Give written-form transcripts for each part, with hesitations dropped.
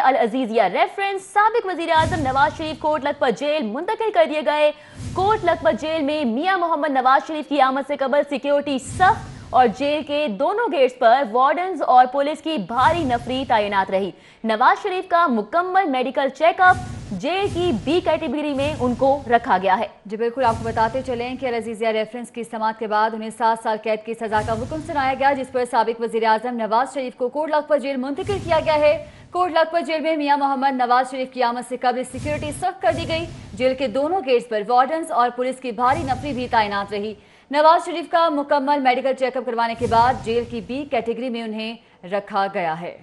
अल Azizia reference, साबिक वजीर आजम Nawaz Sharif coat Lakhpat jail मुंतकिल कर दिए गए। कोट लखपत जेल में मियां मोहम्मद नवाज शरीफ की आमद से कबल सिक्योरिटी सख्त और जेल के दोनों गेट्स पर वार्डन्स और पुलिस की भारी नफरी तैनात रही। नवाज शरीफ का मुकम्मल मेडिकल चेकअप, जेल की बी कैटेगरी में उनको रखा गया है। जी बिल्कुल, आपको बताते चलें कि अल अजीजिया रेफरेंस की समाअत के बाद उन्हें 7 साल कैद की सजा का हुक्म सुनाया गया, जिस पर साबिक वजीर आजम नवाज शरीफ को कोट लखपत जेल मुंतकिल किया गया है। कोट लखपत जेल में मियां मोहम्मद नवाज शरीफ की आमद से कबल सिक्योरिटी सख्त कर दी गई। जेल के दोनों गेट्स पर वार्डन्स और पुलिस की भारी नफरी भी तैनात रही। नवाज शरीफ का मुकम्मल मेडिकल चेकअप करवाने के बाद जेल की बी कैटेगरी में उन्हें रखा गया है।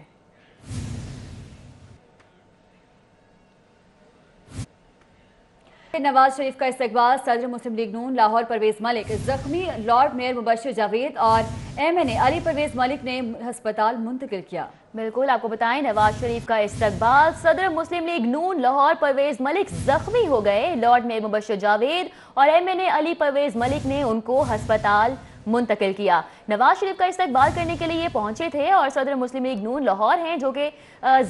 नवाज शरीफ का इस्तकबाल सदर मुस्लिम लीग नून लाहौर परवेज मलिक, जख्मी लॉर्ड मेयर मुबशर जावेद और MNA अली परवेज मलिक ने अस्पताल मुंतकिल किया। बिल्कुल, आपको बताएं नवाज शरीफ का इस्तकबाल सदर मुस्लिम लीग नून लाहौर परवेज मलिक जख्मी हो गए। लॉर्ड मेयर मुबशर जावेद और MNA अली परवेज मलिक ने उनको अस्पताल मुंतकिल किया। नवाज शरीफ का इस्तकबाल करने के लिए पहुंचे थे और सदर मुस्लिम लीग नून लाहौर हैं जो कि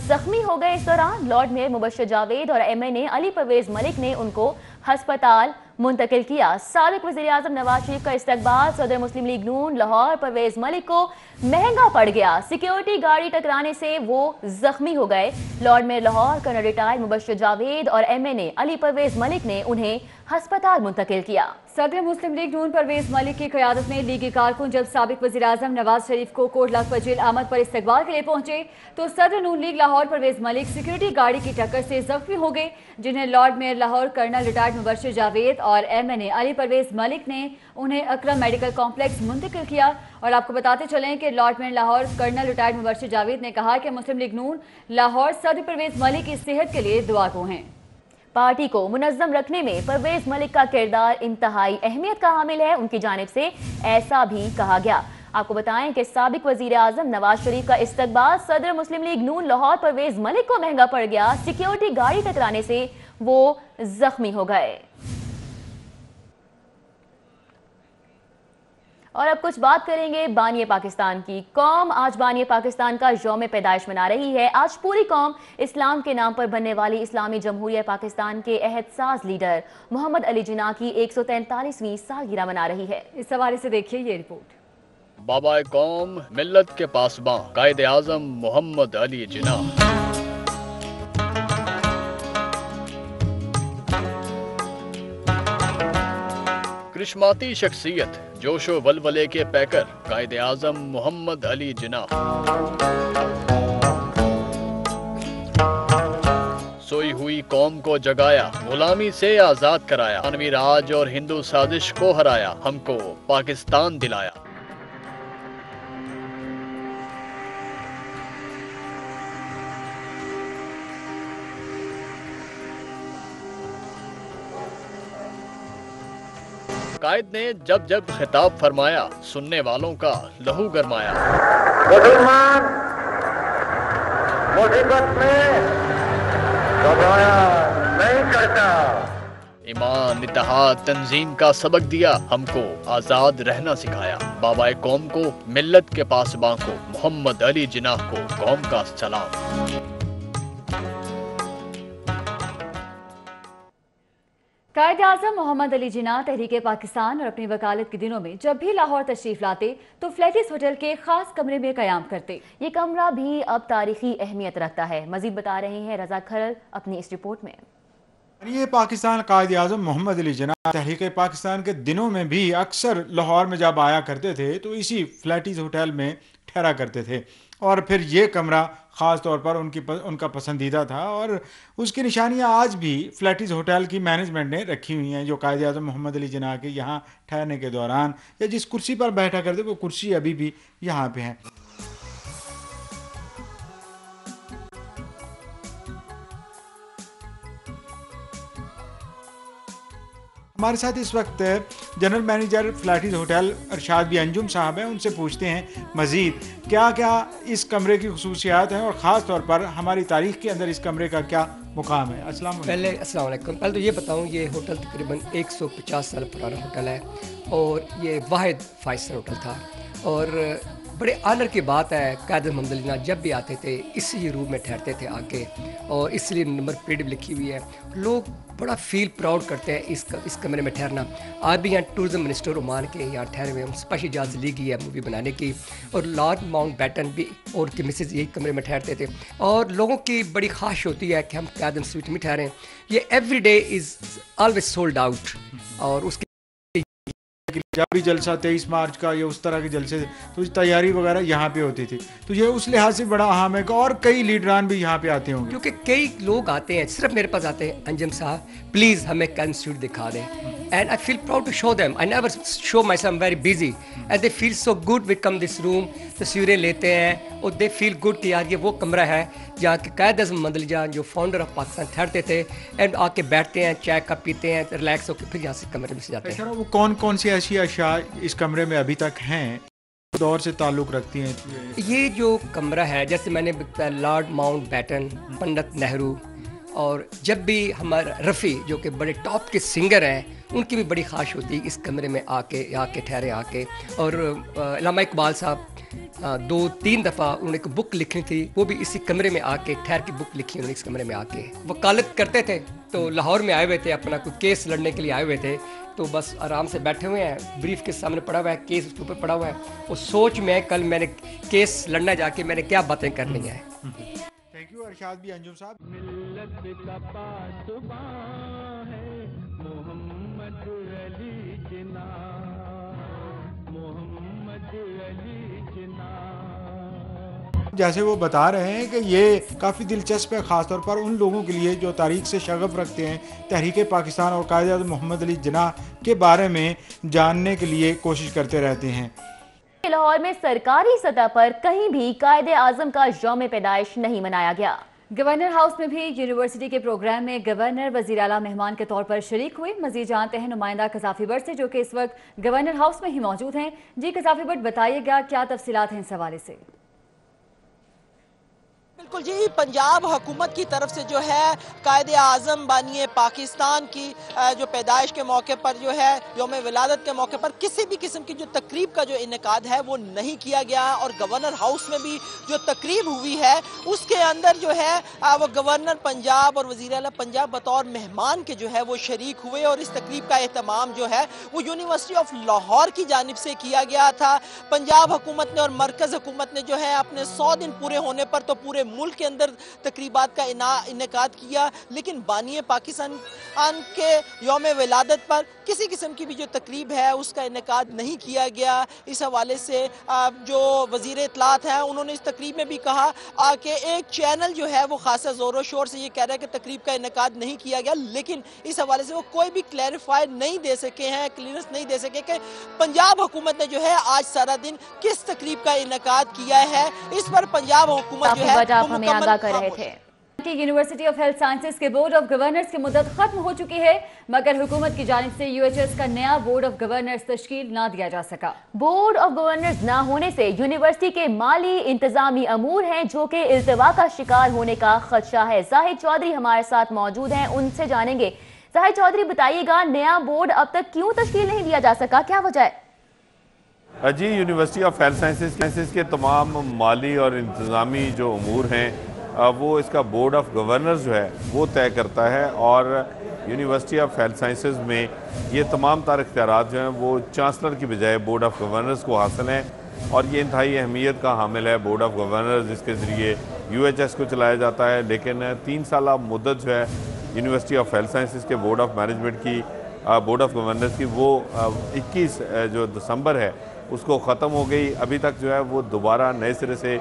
जख्मी हो गए। इस दौरान लॉर्ड मेयर मुबशर जावेद और MNA अली परवेज मलिक ने उनको अस्पताल मुंतकिल किया। साबिक वज़ीर आज़म नवाज शरीफ का इस्तकबाल सदर मुस्लिम लीग नून लाहौर परवेज मलिक को महंगा पड़ गया। सिक्योरिटी गाड़ी टकराने से वो जख्मी हो गए। Lord mayor Lahore colonel retired Mubashar Javed और MNA अली परवेज मलिक ने उन्हें अस्पताल मुंतकिल किया। सदर मुस्लिम लीग नून परवेज मलिक की क़यादत में लीगी कारकुन जब साबिक वज़ीर आज़म नवाज शरीफ को कोट लखपत जेल आमद पर इस्तकबाल के लिए पहुंचे तो सदर नून लीग लाहौर परवेज मलिक सिक्योरिटी गाड़ी की टक्कर से जख्मी हो गए, जिन्हें lord mayor Lahore colonel retired Mubashar Javed और MNA अली परवेज मलिक ने उन्हें अकरम मेडिकल कॉम्प्लेक्स मुंतकिल किया। और आपको बताते चलें कि lord mayor Lahore colonel retired Mubashar Javed ने कहा कि मुस्लिम लीग नून लाहौर सदर परवेज मलिक की सेहत के लिए दुआगो हैं। पार्टी को मुनज़्ज़म रखने में परवेज मलिक का किरदार इंतहाई अहमियत का हामिल है, उनकी जानिब से ऐसा भी कहा गया। आपको बताएं कि साबिक वज़ीर आज़म नवाज शरीफ का इस्तकबाल सदर मुस्लिम लीग नून लाहौर परवेज मलिक को महंगा पड़ गया। सिक्योरिटी गाड़ी टकराने से वो जख्मी हो गए। और अब कुछ बात करेंगे बानिए पाकिस्तान की। कौम आज बानिए पाकिस्तान का यौम पैदाइश मना रही है। आज पूरी कौम इस्लाम के नाम पर बनने वाली इस्लामी जमहूरिया पाकिस्तान के अहदसाज लीडर मोहम्मद अली जिन्ना की 143वीं सालगिरह मना रही है। इस हवाले से देखिए ये रिपोर्ट। बाबा कौम मिल्लत के पासबां कायदे आज़म मोहम्मद अली जिन्ना। करिश्माती शख्सियत जोशो वलवले के पैकर कायदे आज़म मोहम्मद अली जिन्ना। सोई हुई कौम को जगाया, गुलामी से आजाद कराया, मानवी राज और हिंदू साजिश को हराया, हमको पाकिस्तान दिलाया। कायद ने जब जब खिताब फरमाया, सुनने वालों का लहू गरमाया। मुसलमान मुसीबत में घबराया नहीं करता। ईमान इत्तेहाद तंजीम का सबक दिया, हमको आजाद रहना सिखाया। बाबा कौम को मिल्लत के पासबां को मोहम्मद अली जिन्ना को कौम का सलाम। कायदे आज़म मोहम्मद अली जिन्ना तहरीक पाकिस्तान और अपनी वकालत के दिनों में जब भी लाहौर तशरीफ लाते तो फ्लैटिस होटल के खास कमरे में कयाम करते। ये कमरा भी अब तारीखी अहमियत रखता है। मजीद बता रहे हैं रजा खरल अपनी इस रिपोर्ट में। ये पाकिस्तान कायदे आज़म मोहम्मद अली जिन्ना तहरीक पाकिस्तान के दिनों में भी अक्सर लाहौर में जब आया करते थे तो इसी फ्लैटिस होटल में ठहरा करते थे और फिर ये कमरा ख़ास तौर पर उनका पसंदीदा था और उसकी निशानियां आज भी फ्लैटिस होटल की मैनेजमेंट ने रखी हुई हैं, जो कायदे आज़म मोहम्मद अली जिन्ना के यहाँ ठहरने के दौरान या जिस कुर्सी पर बैठा करते वो कुर्सी अभी भी यहाँ पे है। हमारे साथ इस वक्त general manager Flatties hotel Arshad B Anjum साहब हैं, उनसे पूछते हैं मज़ीद क्या क्या इस कमरे की खसूसियात हैं और ख़ास तौर पर हमारी तारीख़ के अंदर इस कमरे का क्या मुकाम है। अस्सलाम वालेकुम। पहले तो ये बताऊँ, ये होटल तकरीबन 150 साल पुराना होटल है और ये वाहिद 5 स्टार होटल था और बड़े आनर की बात है, कायद मोहम्मद अली जिन्ना जब भी आते थे इसी रूम में ठहरते थे आके, और इसलिए नंबर प्लेट भी लिखी हुई है। लोग बड़ा फील प्राउड करते हैं इस कमरे में ठहरना। आज भी यहाँ टूरिज्म मिनिस्टर ओमान के यहाँ ठहरे हुए, हम स्पेशल इजाज़त ली गई है मूवी बनाने की, और लॉर्ड माउंटबेटन भी और उनकी मिसेज यही कमरे में ठहरते थे। और लोगों की बड़ी ख्वाहिश होती है कि हम कायद स्वीट में ठहरें। ये every day is always sold out, और उसके जब भी जलसा 23 मार्च का या उस तरह के जलसे तो तैयारी वगैरह यहाँ पे होती थी, तो ये उस लिहाज से बड़ा अहम है। और कई लीडरान भी यहाँ पे आते होंगे, क्योंकि कई लोग आते हैं, सिर्फ मेरे पास आते हैं, अंजम साहब प्लीज़ हमें कायद इंस्टीट्यूट दिखा दें, and I feel proud to show them. I never show myself very busy and they feel so good we come this room. तस्वीरें लेते हैं और दे फील गुड कि यार ये वो कमरा है जहाँ के कायद आज़म मोहम्मद अली जिन्ना जो फाउंडर ऑफ पाकिस्तान ठहरते थे, एंड आके बैठते हैं, चाय कप पीते हैं, रिलैक्स होकर फिर यहाँ से कमरे में से जाते हैं। वो कौन कौन सी ऐसी अशिया इस कमरे में अभी तक हैं दौर से ताल्लुक़ रखती हैं? ये जो कमरा है, जैसे मैंने बताया, लॉर्ड माउंटबेटन, पंडित नेहरू, और जब भी हमारा रफ़ी जो कि बड़े टॉप के सिंगर हैं, उनकी भी बड़ी ख्वाहिश होती है इस कमरे में आके ठहरे आके। और अल्लामा इकबाल साहब 2-3 दफ़ा उन्होंने एक बुक लिखी थी, वो भी इसी कमरे में आके ठहर की बुक लिखी उन्होंने इस कमरे में आके। वकालत करते थे, तो लाहौर में आए हुए थे, अपना कोई केस लड़ने के लिए आए हुए थे, तो बस आराम से बैठे हुए हैं, ब्रीफ के सामने पड़ा हुआ है, केस उसके ऊपर पड़ा हुआ है, वो सोच में कल मैंने केस लड़ना जाके मैंने क्या बातें करनी है। थैंक यू अरशाद भी, अंजुम साहब। जैसे वो बता रहे हैं कि ये काफ़ी दिलचस्प है, ख़ासतौर पर उन लोगों के लिए जो तारीख से शगफ रखते हैं, तहरीक पाकिस्तान और कायद आज़म मोहम्मद अली जिन्ना के बारे में जानने के लिए कोशिश करते रहते हैं। लाहौर में सरकारी सतह पर कहीं भी कायद आज़म का यौम पैदाइश नहीं मनाया गया। गवर्नर हाउस में भी यूनिवर्सिटी के प्रोग्राम में गवर्नर वज़ीर आला मेहमान के तौर पर शरीक हुए। मजीद जानते हैं नुमाइंदा कज़ाफ़ी बट से, जो कि इस वक्त गवर्नर हाउस में ही मौजूद हैं। जी कज़ाफ़ी बट, बताइएगा क्या तफसीलात हैं इस हवाले से? बिल्कुल जी, पंजाब हुकूमत की तरफ से जो है कायद आज़म बानी पाकिस्तान की जो पैदाइश के मौके पर जो है यौम विलादत के मौके पर किसी भी किस्म की जो तकरीब का जो इनेकाद है वो नहीं किया गया। और गवर्नर हाउस में भी जो तकरीब हुई है उसके अंदर जो है वो गवर्नर पंजाब और वज़ीर आला पंजाब बतौर मेहमान के जो है वो शरीक हुए, और इस तकरीब का एहतमाम जो है वो यूनिवर्सिटी ऑफ लाहौर की जानिब से किया गया था। पंजाब हुकूमत ने और मरकज़ हुकूमत ने जो है अपने 100 दिन पूरे होने पर तो पूरे मुल्क के अंदर तकरीबात का इनेकाद किया, लेकिन बानी पाकिस्तान के यौम विलादत पर किसी किस्म की भी जो तकरीब है उसका इनेकाद नहीं किया गया। इस हवाले से जो वज़ीर इत्तलात हैं उन्होंने इस तकरीब में भी कहा कि एक चैनल जो है वो खासा ज़ोरों शोर से ये कह रहा है कि तकरीब का इनेकाद नहीं किया गया, लेकिन इस हवाले से वो कोई भी क्लैरिफाई नहीं दे सके हैं, क्लियरेंस नहीं दे सके कि पंजाब हुकूमत ने जो है आज सारा दिन किस तकरीब का इनेकाद किया है। इस पर पंजाब हुकूमत जो है हमें आगाह कर रहे थे कि यूनिवर्सिटी ऑफ हेल्थ साइंसेज के बोर्ड ऑफ गवर्नर्स की मुद्दत खत्म हो चुकी है, मगर हुकूमत की जानिब से यूएचएस का नया बोर्ड ऑफ गवर्नर्स तश्कील ना दिया जा सका। बोर्ड ऑफ गवर्नर्स ना होने से यूनिवर्सिटी के माली इंतजामी अमूर हैं जो कि इल्तिवा का शिकार होने का खदशा है। जाहिद चौधरी हमारे साथ मौजूद हैं, उनसे जानेंगे। जाहिद चौधरी, बताइएगा नया बोर्ड अब तक क्यों तश्कील नहीं दिया जा सका, क्या वजह है? जी, यूनिवर्सिटी ऑफ हेल्थ साइंसेज के तमाम माली और इंतज़ामी जो अमूर हैं वो इसका बोर्ड ऑफ गवर्नर्स जो है वो तय करता है, और यूनिवर्सिटी ऑफ हेल्थ साइंसेज में ये तमाम तार इख्तियारात जो हैं वो चांसलर की बजाय बोर्ड ऑफ गवर्नर्स को हासिल हैं, और ये इंतहाई अहमियत का हामिल है बोर्ड ऑफ गवर्नर्स, जिसके ज़रिए यूएचएस को चलाया जाता है। लेकिन 3 साल मुद्दत जो है यूनिवर्सिटी ऑफ हेल्थ साइंसेज के बोर्ड ऑफ मैनेजमेंट की, बोर्ड ऑफ गवर्नर्स की, वो 21 जो दिसंबर है उसको ख़त्म हो गई। अभी तक जो है वो दोबारा नए सिरे से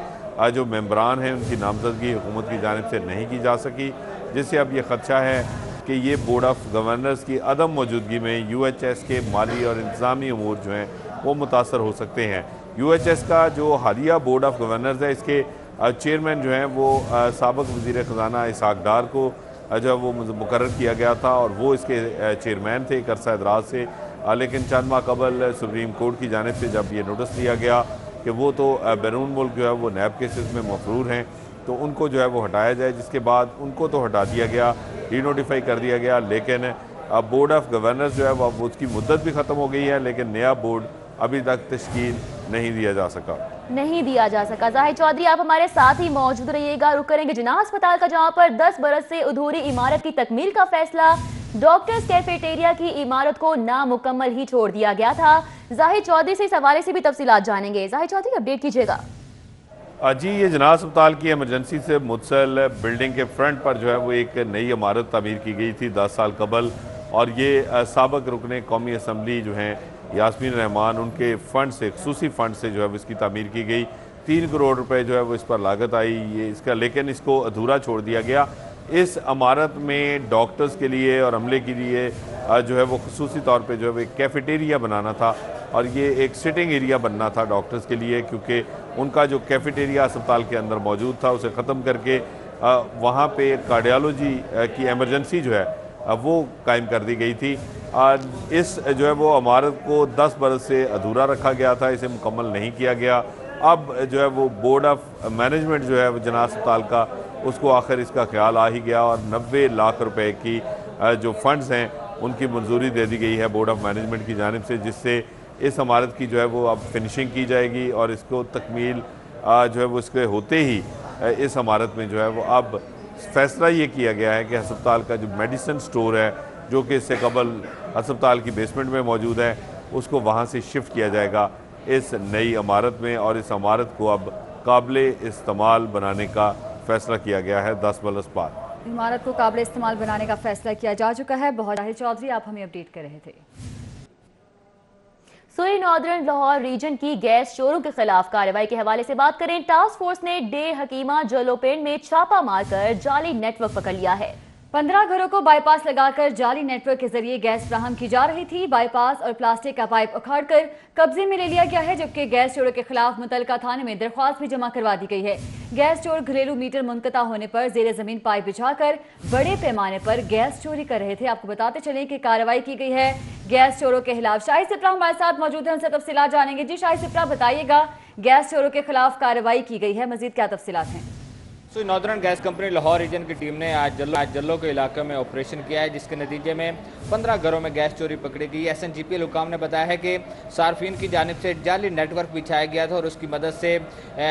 जो मेंबरान हैं उनकी नामजदगी हुकूमत की जानिब से नहीं की जा सकी, जिससे अब ये ख़दशा है कि ये बोर्ड ऑफ गवर्नर्स की अदम मौजूदगी में यूएचएस के माली और इंतज़ामी अमूर जो हैं वो मुतासर हो सकते हैं। यूएचएस का जो हालिया बोर्ड ऑफ गवर्नर्स है, इसके चेयरमैन जो हैं वो साबिक़ वज़ीर ख़जाना इसहाक़ डार को जो है वो मुकर्रर किया गया था, और वो इसके चेयरमैन थे एक अरसा दराज से। लेकिन चंद माह कबल सुप्रीम कोर्ट की जानिब से जब ये नोटिस दिया गया कि वो तो बैरून मुल्क जो है वो नैब केसेस में मफरूर हैं, तो उनको जो है वो हटाया जाए, जिसके बाद उनको तो हटा दिया गया, रीनोटिफाई कर दिया गया। लेकिन अब बोर्ड ऑफ गवर्नर्स जो है वो उसकी मुद्दत भी ख़त्म हो गई है, लेकिन नया बोर्ड अभी तक तश्कील नहीं दिया जा सका। नहीं दिया जा सका। जाहिद चौधरी, आप हमारे साथ ही मौजूद रहिएगा। रुक करेंगे जिन्ना अस्पताल का, जहां पर 10 बरस से अधूरी इमारत की तकमील का फैसला, डॉक्टर्स कैफेटेरिया की इमारत को नामुकम्मल ही छोड़ दिया गया था। जाहिद चौधरी से इस हवाले से भी तफसीलात जानेंगे। जाहिद चौधरी, अपडेट कीजिएगा। जी, ये जिन्ना अस्पताल की इमरजेंसी से मुतसल बिल्डिंग के फ्रंट पर जो है वो एक नई इमारत तामीर की गई थी 10 साल कबल, और ये साबिक रुकने कौमी असम्बली जो हैं यास्मीन रहमान, उनके फ़ंड से, खुसूसी फ़ंड से जो है वो इसकी तामीर की गई। 3 करोड़ रुपए जो है वो इस पर लागत आई ये इसका, लेकिन इसको अधूरा छोड़ दिया गया। इस इमारत में डॉक्टर्स के लिए और अमले के लिए जो है वो खुसूसी तौर पे जो है वो एक कैफेटेरिया बनाना था, और ये एक सिटिंग एरिया बनना था डॉक्टर्स के लिए, क्योंकि उनका जो कैफेटेरिया अस्पताल के अंदर मौजूद था उसे ख़त्म करके वहाँ पे कार्डियोलॉजी की एमरजेंसी जो है वो कायम कर दी गई थी। इस जो है वो इमारत को 10 बरस से अधूरा रखा गया था, इसे मुकम्मल नहीं किया गया। अब जो है वो बोर्ड ऑफ मैनेजमेंट जो है वो जिन्ना अस्पताल का, उसको आखिर इसका ख्याल आ ही गया, और 90 लाख रुपए की जो फंड्स हैं उनकी मंजूरी दे दी गई है बोर्ड ऑफ मैनेजमेंट की जानिब से, जिससे इस इमारत की जो है वो अब फिनिशिंग की जाएगी, और इसको तकमील जो है वो इसके होते ही इस इमारत में जो है वो अब फैसला ये किया गया है कि अस्पताल का जो मेडिसिन स्टोर है, जो कि इससे कबल अस्पताल की बेसमेंट में मौजूद है, उसको वहाँ से शिफ्ट किया जाएगा इस नई इमारत में, और इस इमारत को अब काबिल इस्तेमाल बनाने का फैसला किया गया है 10 बरस बाद। इमारत को काबिल इस्तेमाल बनाने का फैसला किया जा चुका है। बहुत जाहिद चौधरी, आप हमें अपडेट कर रहे थे। सूरी नॉर्दर्न लाहौर रीजन की गैस चोरों के खिलाफ कार्रवाई के हवाले से बात करें। टास्क फोर्स ने डे हकीमा जलोपेंड में छापा मारकर जाली नेटवर्क पकड़ लिया है। 15 घरों को बाईपास लगाकर जाली नेटवर्क के जरिए गैस फ्राहम की जा रही थी। बाईपास और प्लास्टिक का पाइप उखाड़कर कब्जे में ले लिया गया है, जबकि गैस चोरों के खिलाफ मुतलका थाने में दरख्वास्त भी जमा करवा दी गई है। गैस चोर घरेलू मीटर मुनक़ता होने पर जेर जमीन पाइप बिछाकर बड़े पैमाने पर गैस चोरी कर रहे थे। आपको बताते चलें कि कार्रवाई की गई है गैस चोरों के खिलाफ। शाहिद सिप्रा हमारे साथ मौजूद है, उनसे तफसीलात जानेंगे। जी शाहिद सिप्रा, बताइएगा, गैस चोरों के खिलाफ कार्रवाई की गई है, मजीद क्या तफसीलात हैं? Northern gas company Lahore region की टीम ने आज जल्लो के इलाके में ऑपरेशन किया है, जिसके नतीजे में 15 घरों में गैस चोरी पकड़ी गई। SNGP हुकाम ने बताया है कि सार्फिन की जानिब से जाली नेटवर्क बिछाया गया था और उसकी मदद से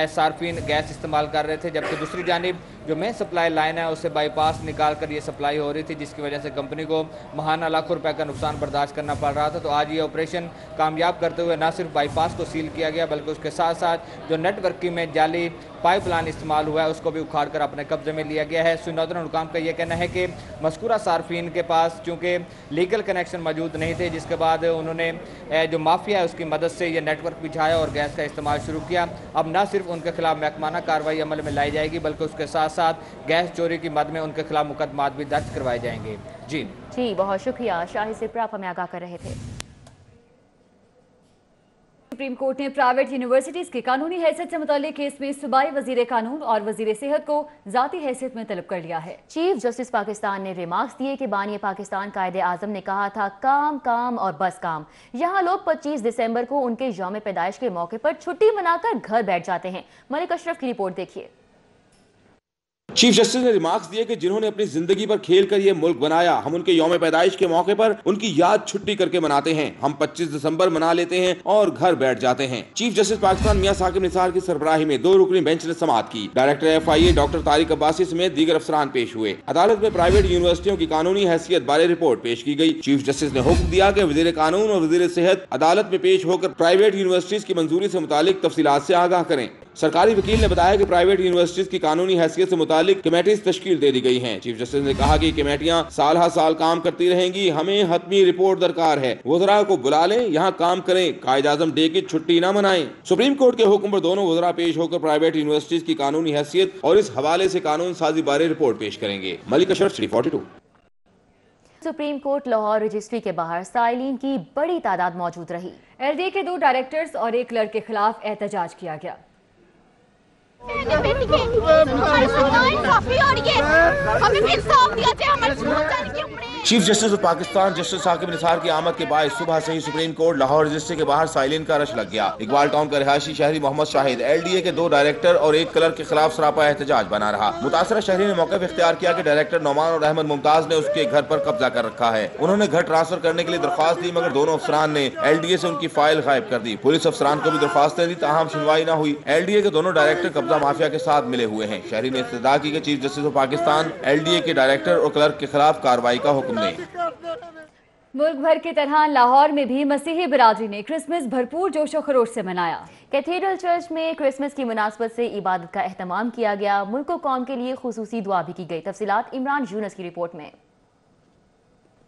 सार्फिन गैस इस्तेमाल कर रहे थे, जबकि दूसरी जानिब जो मेन सप्लाई लाइन है उससे बाईपास निकाल कर ये सप्लाई हो रही थी, जिसकी वजह से कंपनी को महाना लाखों रुपए का नुकसान बर्दाश्त करना पड़ रहा था। तो आज ये ऑपरेशन कामयाब करते हुए न सिर्फ बाईपास को सील किया गया, बल्कि उसके साथ साथ जो नेटवर्किंग में जाली पाइपलाइन इस्तेमाल हुआ है उसको भी उखाड़ कर अपने कब्जे में लिया गया है। नॉर्दर्न हुकाम का यह कहना है कि मज़कूरा सार्फिन के पास चूँकि लीगल कनेक्शन मौजूद नहीं थे, जिसके बाद उन्होंने जो माफिया है उसकी मदद से ये नेटवर्क बिछाया और गैस का इस्तेमाल शुरू किया। अब न सिर्फ उनके खिलाफ महकमाना कार्रवाई अमल में लाई जाएगी, बल्कि उसके साथ साथ गैस चोरी की मद में उनके खिलाफ मुकदमात भी दर्ज करवाए जाएंगे। जी बहुत शुक्रिया शाहिद सिप्रा, आप हमें आगाह कर रहे थे। सुप्रीम कोर्ट ने प्राइवेट यूनिवर्सिटीज की कानूनी हैसियत से मुताल्लिक केस में सूबाई वजीर कानून और वजीर सेहत को जाती हैसियत में तलब कर लिया है। चीफ जस्टिस पाकिस्तान ने रिमार्क्स दिए कि बानी पाकिस्तान कायदे आजम ने कहा था काम काम और बस काम। यहाँ लोग 25 दिसंबर को उनके यौम पैदाइश के मौके पर छुट्टी मनाकर घर बैठ जाते हैं। मलिक अशरफ की रिपोर्ट देखिए। चीफ जस्टिस ने रिमार्क्स दिए कि जिन्होंने अपनी जिंदगी पर खेल कर ये मुल्क बनाया, हम उनके यौम पैदाइश के मौके पर उनकी याद छुट्टी करके मनाते हैं। हम 25 दिसंबर मना लेते हैं और घर बैठ जाते हैं। चीफ जस्टिस पाकिस्तान मियां साकिब निसार की सरबराही में 2 रुकनी बेंच ने समाअत की। Director FIA doctor Tariq Abbasi समेत दीगर अफसरान पेश हुए। अदालत में प्राइवेट यूनिवर्सिटियों की कानूनी हैसियत बारे रिपोर्ट पेश की गई। चीफ जस्टिस ने हुक्म दिया कि वजीर कानून और वजीर सेहत अदालत में पेश होकर प्राइवेट यूनिवर्सिटीज की मंजूरी से मुतालिक तफसीलात से आगाह करें। सरकारी वकील ने बताया कि प्राइवेट यूनिवर्सिटीज की कानूनी हैसियत से मुतालिक कमेटीज तश्कील दे दी गई हैं। चीफ जस्टिस ने कहा कि कमेटियां साल हर साल काम करती रहेंगी, हमें हतमी रिपोर्ट दरकार है। वज़रा को बुला लें, यहाँ काम करें, कायद-ए-आज़म डे की छुट्टी न मनाएं। सुप्रीम कोर्ट के हुक्म पर दोनों वज़रा पेश होकर प्राइवेट यूनिवर्सिटीज की कानूनी हैसियत और इस हवाले से कानून साजी बारे रिपोर्ट पेश करेंगे। Malik Ashraf, City 42। Supreme court Lahore registry के बाहर साइलिन की बड़ी तादाद मौजूद रही। LDA के 2 डायरेक्टर्स और 1 क्लर्क के खिलाफ एहतजाज किया गया। Chief justice of Pakistan justice Saqib Nisar की आमद के बाद सुबह से ही सुप्रीम कोर्ट लाहौर रजिस्ट्री के बाहर साइलिन का रश लग गया। इकबाल टाउन का रिहायशी शहरी मोहम्मद शाहिद LDA के 2 डायरेक्टर और 1 क्लर्क के खिलाफ सरापा एहतजाज बना रहा। मुतासरा शहरी ने मौके इख्तियार किया कि डायरेक्टर नौमान और अहमद मुमताज ने उसके घर पर कब्जा कर रखा है। उन्होंने घर ट्रांसफर करने के लिए दरख्वास्त दी, मगर दोनों अफसरान ने LDA से उनकी फाइल गायब कर दी। पुलिस अफसरान को भी दरख्वास्तें दी, ताहम सुनवाई न हुई। LDA के दोनों डायरेक्टर कब्जा माफिया के साथ मिले हुए हैं। शहरी ने इस्तदा की कि chief justice of Pakistan LDA के डायरेक्टर और क्लर्क के खिलाफ कार्रवाई का हुक्म दें। मुल्क भर की तरह लाहौर में भी मसीही बिरादरी ने क्रिसमस भरपूर जोश और खरोश से मनाया। कैथेड्रल चर्च में क्रिसमस की मुनासबत से इबादत का एहतमाम किया गया। मुल्क व कौम के लिए खुसूसी दुआ भी की गई। तफसीलात इमरान यूनुस की रिपोर्ट में।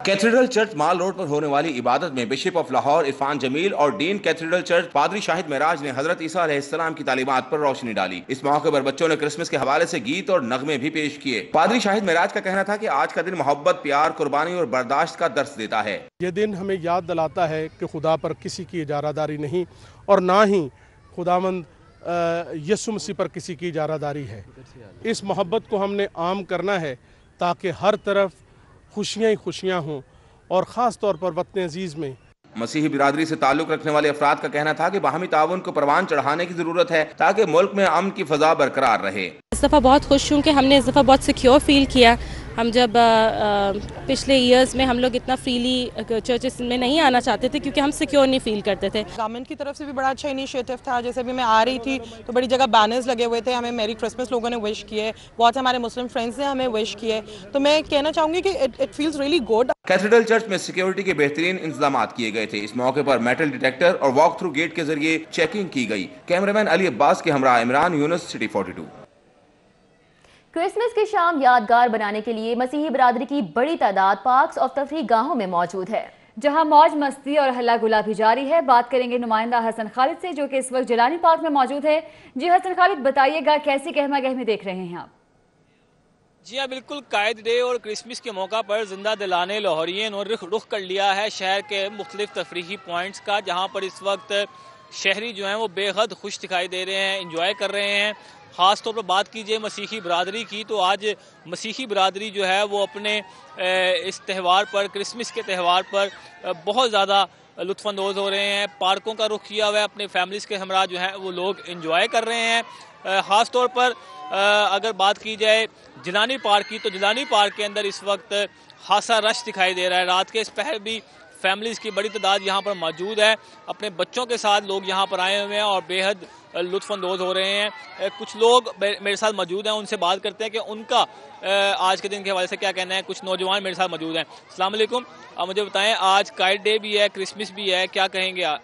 कैथेड्रल चर्च माल रोड पर होने वाली इबादत में बिशप ऑफ लाहौर इरफान जमील और डीन कैथेड्रल चर्च पादरी शाहिद महराज ने हजरत ईसा अलैहिस्सलाम की तालीमात पर रोशनी डाली। इस मौके पर बच्चों ने क्रिसमस के हवाले से गीत और नगमे भी पेश किए। पादरी शाहिद महराज का कहना था कि आज का दिन मोहब्बत, प्यार, कुर्बानी और बर्दाश्त का दर्स देता है। ये दिन हमें याद दिलाता है कि खुदा पर किसी की इजारादारी नहीं और ना ही खुदावंद यीशु मसीह पर किसी की इजारादारी है। इस मोहब्बत को हमने आम करना है ताकि हर तरफ खुशियाँ ही खुशियाँ हों और ख़ास तौर पर वतन अजीज़ में। मसीही बिरादरी से ताल्लुक़ रखने वाले अफराद का कहना था कि बाहमी ताउन को परवान चढ़ाने की ज़रूरत है ताकि मुल्क में अमन की फ़ज़ा बरकरार रहे। इस दफ़ा बहुत खुश हूँ कि हमने इस दफ़ा बहुत सिक्योर फील किया। हम जब पिछले ईयर्स में हम लोग इतना फ्रीली चर्चेस में नहीं आना चाहते थे क्योंकि हम सिक्योर नहीं फील करते थे। गवर्नमेंट की तरफ से भी बड़ा अच्छा इनिशिएटिव था। जैसे भी मैं आ रही थी तो बड़ी जगह बैनर्स लगे हुए थे, हमें मेरी क्रिसमस लोगों ने विश किए, बहुत से हमारे मुस्लिम फ्रेंड्स ने हमें विश किए। तो मैं कहना चाहूँगी कि it feels really good. Cathedral church में सिक्योरिटी के बेहतरीन इंतजाम किए गए थे। इस मौके पर मेटल डिटेक्टर और वॉक थ्रू गेट के जरिए चेकिंग की गई। कैमरामैन अली अब्बास के हमरा इमरान यूनुस, सिटी 42। क्रिसमस की शाम यादगार बनाने के लिए मसीही बिरादरी की बड़ी तादाद पार्क्स और तफरीह गाहों में मौजूद है, जहां मौज मस्ती और हल्ला गुला भी जारी है। बात करेंगे नुमाइंदा हसन खालिद से जो कि इस वक्त जिलानी पार्क में मौजूद है। जी हसन खालिद, बताइएगा कैसी गहमा गहमी देख रहे हैं आप? जी हाँ, बिल्कुल कायद डे और क्रिसमस के मौका पर जिंदा दिलाने लाहौरियन और रुख कर लिया है शहर के मुख्तलिफ तफरीही पॉइंट्स का, जहाँ पर इस वक्त शहरी जो हैं वो बेहद खुश दिखाई दे रहे हैं, इंजॉय कर रहे हैं। ख़ास तौर पर बात कीजिए मसीही बिरादरी की तो आज मसीही बिरादरी जो है वो अपने इस त्यौहार पर, क्रिसमस के त्यौहार पर बहुत ज़्यादा लुत्फ़अंदोज़ हो रहे हैं। पार्कों का रुख किया हुआ है, अपने फैमिलीज़ के हमरा जो है वो लोग इंजॉय कर रहे हैं। ख़ास तौर पर अगर बात की जाए जिलानी पार्क की तो जिलानी पार्क के अंदर इस वक्त खासा रश दिखाई दे रहा है। रात के इस पहर भी फैमिलीज़ की बड़ी तादाद यहाँ पर मौजूद है। अपने बच्चों के साथ लोग यहाँ पर आए हुए हैं और बेहद लुत्फ़अंदोज़ हो रहे हैं। कुछ लोग मेरे साथ मौजूद हैं, उनसे बात करते हैं कि उनका आज के दिन के हवाले से क्या कहना है। कुछ नौजवान मेरे साथ मौजूद हैं। अस्सलाम वालेकुम, आप मुझे बताएं, आज काइट डे भी है, क्रिसमस भी है, क्या कहेंगे आप?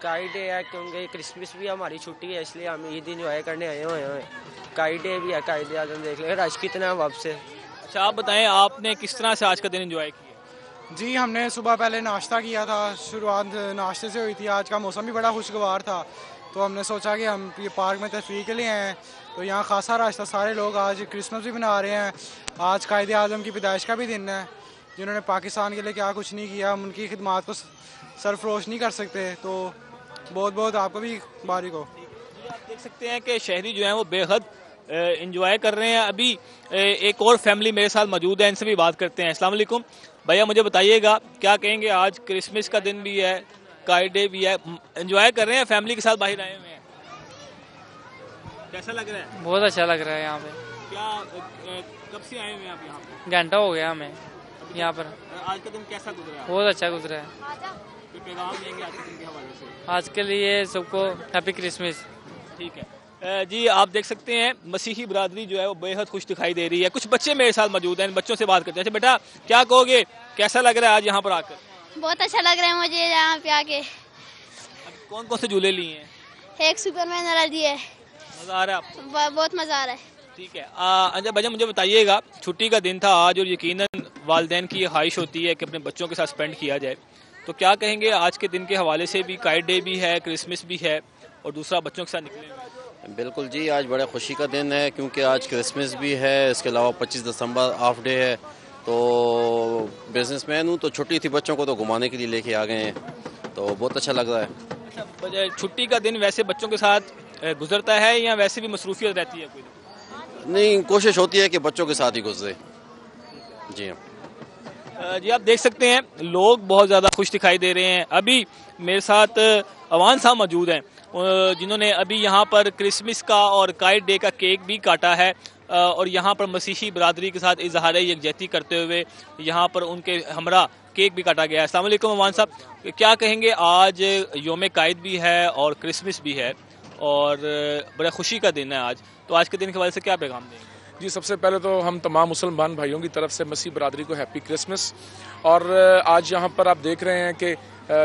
काइट डे है क्योंकि क्रिसमस भी हमारी छुट्टी है, इसलिए हम ईद इंजॉय करने आए हुए हैं। काइट डे भी है, काइट डे आज हम देख लें रश कितना है वापस से। अच्छा, आप बताएं आपने किस तरह से आज का दिन इंजॉय किया? जी, हमने सुबह पहले नाश्ता किया था, शुरुआत नाश्ते से हुई थी। आज का मौसम भी बड़ा खुशगवार था तो हमने सोचा कि हम ये पार्क में तफरीह के लिए आए हैं। तो यहाँ खासा रश था, सारे लोग आज क्रिसमस भी मना रहे हैं। आज कायदे आज़म की पैदाइश का भी दिन है, जिन्होंने पाकिस्तान के लिए क्या कुछ नहीं किया, हम उनकी खिदमात को सरफरोश नहीं कर सकते। तो बहुत बहुत आपको भी मुबारक हो। आप देख सकते हैं कि शहरी जो हैं वो बेहद इंजॉय कर रहे हैं। अभी एक और फैमिली मेरे साथ मौजूद है, इनसे भी बात करते हैं। अस्सलाम वालेकुम भैया, मुझे बताइएगा क्या कहेंगे, आज क्रिसमस का दिन भी है, काइट डे भी है, एंजॉय कर रहे हैं, फैमिली के साथ बाहर आए हुए हैं, कैसा लग रहा है? बहुत अच्छा लग रहा है यहाँ पे। क्या कब से आए हुए हैं आप यहाँ पे? घंटा हो गया हमें यहाँ पर। आज का दिन कैसा गुजरा है? बहुत अच्छा गुजरा है। कोई पैगाम देंगे आज के दिन के हवाले से? आज के लिए सबको हैप्पी क्रिसमस। ठीक है जी, आप देख सकते हैं मसीही बिरादरी जो है वो बेहद खुश दिखाई दे रही है। कुछ बच्चे मेरे साथ मौजूद हैं, इन बच्चों से बात करते हैं। अच्छा बेटा, क्या कहोगे, कैसा लग रहा है आज यहाँ पर आकर? बहुत अच्छा लग रहा है मुझे यहाँ पे आके। कौन कौन से झूले लिए हैं? एक सुपरमैन वाला दिया है। मजा आ रहा है आपको? बहुत मजा आ रहा है। ठीक है, अच्छा भैया मुझे बताइएगा, छुट्टी का दिन था आज और यकीनन वालिदैन की ख्वाहिश होती है कि अपने बच्चों के साथ स्पेंड किया जाए, तो क्या कहेंगे आज के दिन के हवाले से? भी काइट डे भी है, क्रिसमस भी है और दूसरा बच्चों के साथ निकले। बिल्कुल जी, आज बड़ा खुशी का दिन है क्योंकि आज क्रिसमस भी है, इसके अलावा 25 दिसंबर हाफ डे है। तो बिजनेसमैन हूँ तो छुट्टी थी, बच्चों को तो घुमाने के लिए लेके आ गए हैं, तो बहुत अच्छा लग रहा है। अच्छा, छुट्टी का दिन वैसे बच्चों के साथ गुजरता है या वैसे भी मसरूफियत रहती है कोई? नहीं, कोशिश होती है कि बच्चों के साथ ही गुजरे। जी हाँ। जी आप देख सकते हैं लोग बहुत ज़्यादा खुश दिखाई दे रहे हैं। अभी मेरे साथ अवान साहब मौजूद हैं जिन्होंने अभी यहाँ पर क्रिसमस का और काइट डे का केक भी काटा है और यहाँ पर मसीही बरादरी के साथ इजहार यकजहती करते हुए यहाँ पर उनके हमरा केक भी काटा गया है। अस्सलाम वालेकुम अवान साहब, क्या कहेंगे? आज योम काइद भी है और क्रिसमस भी है और बड़ा खुशी का दिन है आज, तो आज के दिन के हवाले से क्या पैगाम देंगे? जी, सबसे पहले तो हम तमाम मुसलमान भाइयों की तरफ से मसीह बरादरी को हैप्पी क्रिसमस। और आज यहाँ पर आप देख रहे हैं कि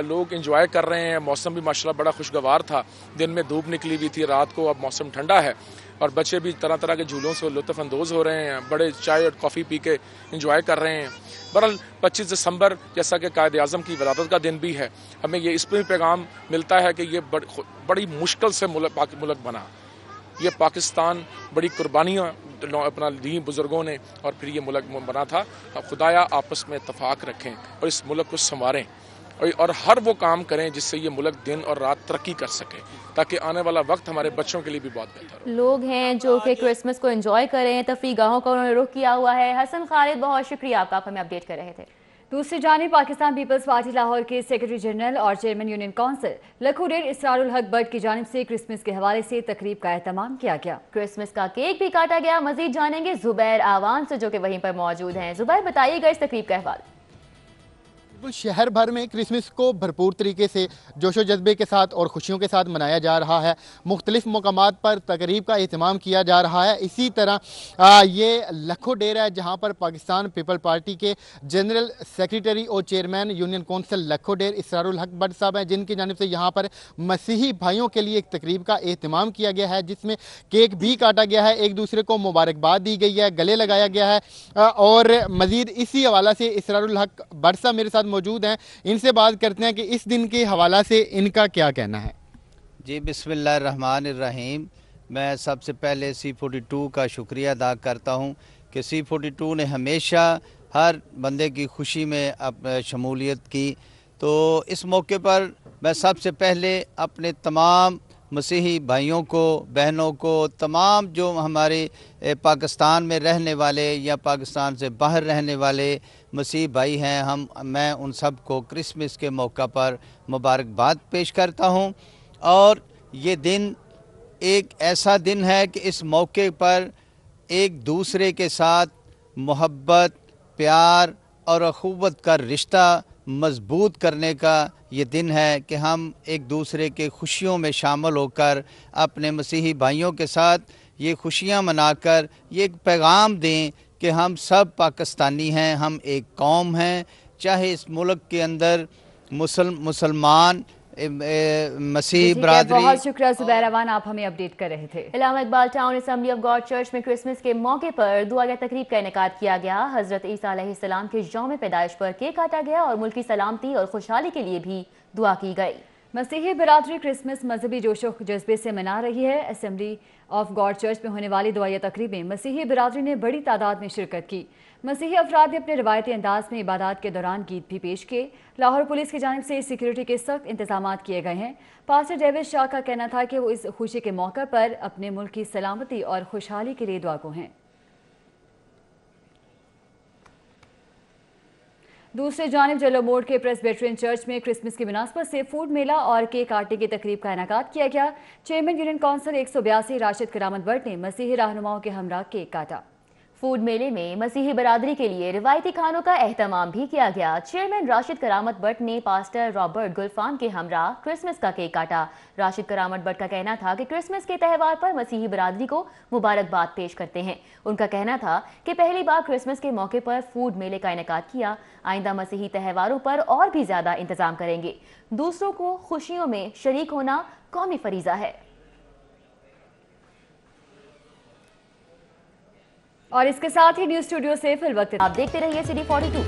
लोग एंजॉय कर रहे हैं। मौसम भी माशाल्लाह बड़ा खुशगवार था, दिन में धूप निकली हुई थी, रात को अब मौसम ठंडा है और बच्चे भी तरह तरह के झूलों से लुत्फ़ अंदोज़ हो रहे हैं, बड़े चाय और कॉफ़ी पी के एंजॉय कर रहे हैं। बहरहाल 25 दिसंबर जैसा कि कायद आज़म की विलादत का दिन भी है, हमें ये इसमें पैगाम मिलता है कि ये बड़ी मुश्किल से मुल्क बना। ये पाकिस्तान बड़ी कुर्बानियाँ अपना दी बुजुर्गों ने और फिर ये मुल्क बना था। खुदाया आपस में इत्तफाक रखें और इस मुल्क को संवारें और हर वो काम करें जिससे ये मुल्क दिन और रात तरक्की कर सके, ताकि आने वाला वक्त हमारे बच्चों के लिए भी बहुत बेहतर हो। लोग हैं जो कि क्रिसमस को एंजॉय करें, तफरी गाहों का उन्होंने रुख किया हुआ है। हसन खालिद, बहुत शुक्रिया आपका, आप हमें अपडेट कर रहे थे। दूसरी जानिब पाकिस्तान पीपल्स पार्टी लाहौर के सेक्रेटरी जनरल और चेयरमैन यूनियन काउंसिल लखुडेर इसरारुल हक बट की जानिब से क्रिसमस के हवाले से तकरीब का एहतमाम किया गया। क्रिसमस का केक भी काटा गया। मजीद जानेंगे जुबैर आवान से जो कि वहीं पर मौजूद हैं। जुबैर, बताइएगा इस तकरीब का अहवाल। शहर भर में क्रिसमस को भरपूर तरीके से जोशो जज्बे के साथ और खुशियों के साथ मनाया जा रहा है। मुख्तलिफ मकामात पर तकरीब का एहतमाम किया जा रहा है। इसी तरह ये लखो डेरा है जहाँ पर पाकिस्तान पीपल पार्टी के जनरल सेक्रेटरी और chairman union council लखो der Israrul हक बट साहब हैं, जिनकी जानिब से यहाँ पर मसीही भाइयों के लिए एक तकरीब का एहतमाम किया गया है, जिसमें केक भी काटा गया है, एक दूसरे को मुबारकबाद दी गई है, गले लगाया गया है। और मजीद इसी हवाला से इसरारुल हक बट साहब मेरे साथ मौजूद हैं, इनसे बात करते हैं कि इस दिन के हवाला से इनका क्या कहना है। जी, बिस्मिल्लाहिर्रहमानिर्रहीम। मैं सबसे पहले C42 का शुक्रिया अदा करता हूं कि C42 ने हमेशा हर बंदे की खुशी में शमूलियत की। तो इस मौके पर मैं सबसे पहले अपने तमाम मसीही भाइयों को, बहनों को, तमाम जो हमारे पाकिस्तान में रहने वाले या पाकिस्तान से बाहर रहने वाले मसीही भाई हैं, मैं उन सब को क्रिसमस के मौका पर मुबारकबाद पेश करता हूं। और ये दिन एक ऐसा दिन है कि इस मौके पर एक दूसरे के साथ मोहब्बत, प्यार और अखुवत का रिश्ता मजबूत करने का ये दिन है कि हम एक दूसरे के खुशियों में शामिल होकर अपने मसीही भाइयों के साथ ये खुशियां मनाकर ये एक पैगाम दें कि हम सब पाकिस्तानी हैं, हम एक कौम हैं। चाहे इस मुल्क के अंदर मुसलमान मसीह बरादरी। बहुत शुक्रिया जुबैर अवान, आप हमें अपडेट कर रहे थे। Allama Iqbal town assembly of God church में क्रिसमस के मौके पर दुआ या तकरीब का इनेकाद किया गया। हजरत ईसा अलैहिस्सलाम के यौम पैदाइश पर केक काटा गया और मुल्की सलामती और खुशहाली के लिए भी दुआ की गई। मसीही बरादरी क्रिसमस मजहबी जोशो जज्बे से मना रही है। असेंबली ऑफ गॉड चर्च में होने वाली दुआ या तकरीब में मसीही बरादरी ने बड़ी तादाद में शिरकत की। मसीही अफराद ने अपने रवायती अंदाज में इबादत के दौरान गीत भी पेश किए। लाहौर पुलिस की जानिब से सिक्योरिटी के सख्त इंतजाम किए गए हैं। पास्टर डेविड शाह का कहना था कि वो इस खुशी के मौके पर अपने मुल्क की सलामती और खुशहाली के लिए दुआ को हैं। दूसरी जानिब जलो मोड़ के प्रेसबिटेरियन चर्च में क्रिसमस की मुनासबत से फूड मेला और केक काटने की तकरीब का इनेकाद किया गया। चेयरमैन यूनियन काउंसिल 182 राशिद करामत बट ने मसीही रहनुमाओं के हमरा केक काटा। फूड मेले में मसीही बरादरी के लिए रिवायती खानों का एहतमाम भी किया गया। चेयरमैन राशिद करामत बट ने पास्टर रॉबर्ट गुलफान के हमरा क्रिसमस का केक काटा। राशिद करामत बट का कहना था कि क्रिसमस के त्यौहार पर मसीही बरादरी को मुबारकबाद पेश करते हैं। उनका कहना था कि पहली बार क्रिसमस के मौके पर फूड मेले का इनेकाद किया। आइंदा मसीही त्यौहारों पर और भी ज्यादा इंतजाम करेंगे। दूसरों को खुशियों में शरीक होना कौमी फरीजा है। और इसके साथ ही न्यूज स्टूडियो से फिल वक्त आप देखते रहिए CD42।